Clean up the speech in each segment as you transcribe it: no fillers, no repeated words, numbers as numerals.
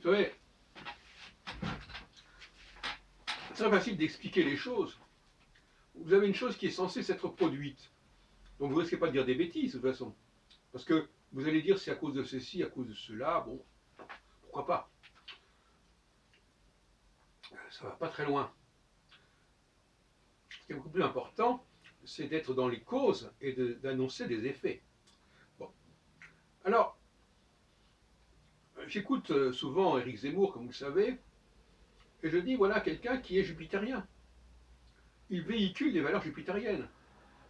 Vous savez, c'est très facile d'expliquer les choses. Vous avez une chose qui est censée s'être produite. Donc vous ne risquez pas de dire des bêtises, de toute façon. Parce que vous allez dire c'est à cause de ceci, à cause de cela, bon, pourquoi pas. Ça ne va pas très loin. Ce qui est beaucoup plus important, c'est d'être dans les causes et d'annoncer des effets. Bon. Alors, j'écoute souvent Éric Zemmour, comme vous le savez, et je dis, voilà quelqu'un qui est jupitérien. Il véhicule des valeurs jupitériennes.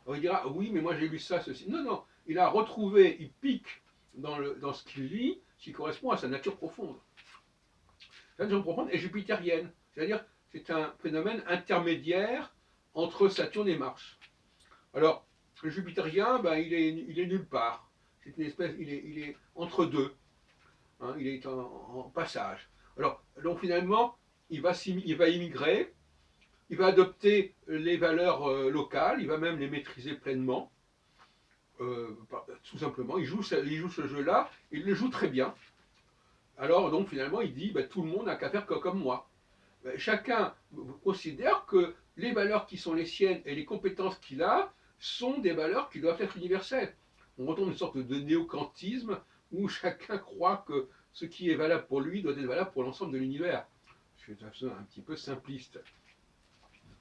Alors il dira, oui, mais moi j'ai lu ça, ceci. Non, non, il a retrouvé, il pique dans ce qu'il lit, ce qui correspond à sa nature profonde. La nature profonde est jupitérienne, c'est-à-dire c'est un phénomène intermédiaire entre Saturne et Mars. Alors, le jupitérien, ben, il est nulle part. C'est une espèce, il est entre deux. Hein, il est en passage. Alors, donc finalement, il va immigrer, il va adopter les valeurs locales, il va même les maîtriser pleinement. Tout simplement, il joue ce jeu-là, il le joue très bien. Alors donc finalement, il dit, ben, tout le monde n'a qu'à faire comme moi. Ben, chacun considère que les valeurs qui sont les siennes et les compétences qu'il a sont des valeurs qui doivent être universelles. On retombe dans une sorte de néo-kantisme où chacun croit que ce qui est valable pour lui doit être valable pour l'ensemble de l'univers. C'est un petit peu simpliste.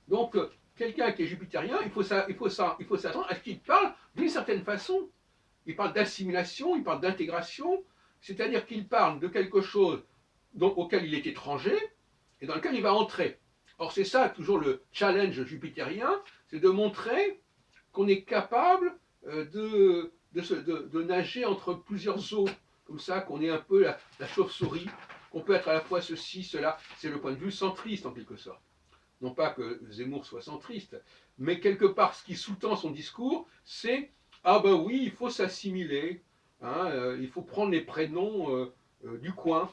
Donc, quelqu'un qui est jupitérien, il faut s'attendre à ce qu'il parle d'une certaine façon. Il parle d'assimilation, il parle d'intégration, c'est-à-dire qu'il parle de quelque chose auquel il est étranger et dans lequel il va entrer. Or, c'est ça toujours le challenge jupitérien, c'est de montrer qu'on est capable de nager entre plusieurs eaux, comme ça, qu'on est un peu la chauve-souris, qu'on peut être à la fois ceci, cela. C'est le point de vue centriste en quelque sorte. Non pas que Zemmour soit centriste, mais quelque part, ce qui sous-tend son discours, c'est ah ben oui, il faut s'assimiler, hein, il faut prendre les prénoms du coin,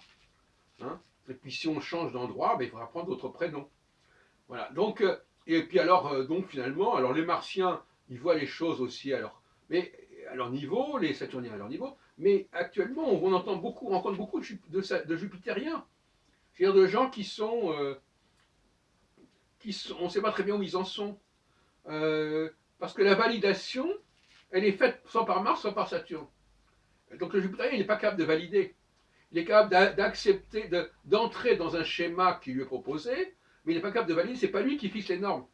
hein, et puis si on change d'endroit, ben, il faudra prendre d'autres prénoms. Voilà. Donc, et puis alors, donc finalement, alors les Martiens, ils voient les choses aussi mais à leur niveau, les Saturniens à leur niveau, mais actuellement, on rencontre beaucoup de Jupitériens, c'est-à-dire de gens on ne sait pas très bien où ils en sont. Parce que la validation, elle est faite soit par Mars, soit par Saturne. Donc le Jupitérien, il n'est pas capable de valider. Il est capable d'accepter, d'entrer dans un schéma qui lui est proposé, mais il n'est pas capable de valider, c'est pas lui qui fixe les normes.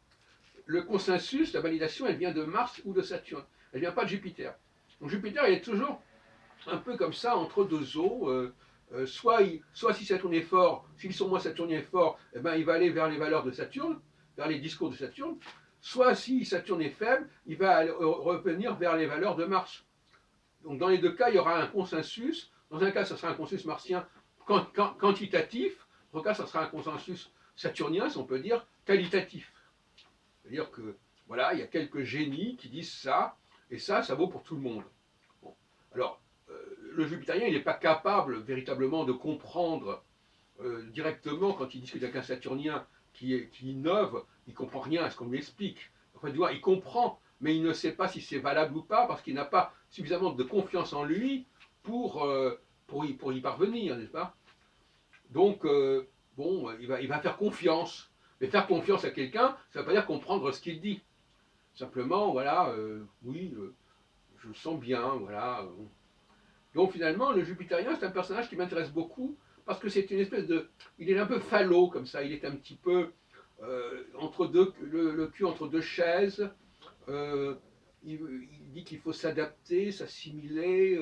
Le consensus, la validation, elle vient de Mars ou de Saturne. Elle ne vient pas de Jupiter. Donc Jupiter, il est toujours un peu comme ça, entre deux eaux. Soit si Saturne est fort, si son moi Saturne est fort, eh ben, il va aller vers les valeurs de Saturne, vers les discours de Saturne. Soit si Saturne est faible, il va revenir vers les valeurs de Mars. Donc dans les deux cas, il y aura un consensus. Dans un cas, ce sera un consensus martien quantitatif. Dans l'autre cas, ce sera un consensus saturnien, si on peut dire, qualitatif. C'est-à-dire que, voilà, il y a quelques génies qui disent ça, et ça vaut pour tout le monde. Bon. Alors, le jupitérien, il n'est pas capable véritablement de comprendre directement, quand il discute avec un saturnien qui innove, il ne comprend rien à ce qu'on lui explique. Enfin, du moins, il comprend, mais il ne sait pas si c'est valable ou pas, parce qu'il n'a pas suffisamment de confiance en lui pour y parvenir, n'est-ce pas? Donc, bon, il va faire confiance. Mais faire confiance à quelqu'un, ça ne veut pas dire comprendre ce qu'il dit. Simplement, voilà, oui, je le sens bien, voilà. Donc finalement, le jupitérien, c'est un personnage qui m'intéresse beaucoup, parce que c'est une espèce de... Il est un peu falot, comme ça, il est un petit peu entre deux, le cul entre deux chaises. Euh, il dit qu'il faut s'adapter, s'assimiler,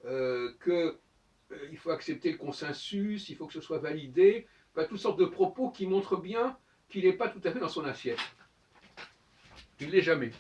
qu'il faut accepter le consensus, il faut que ce soit validé. Enfin, toutes sortes de propos qui montrent bien qu'il n'est pas tout à fait dans son assiette. Il ne l'est jamais.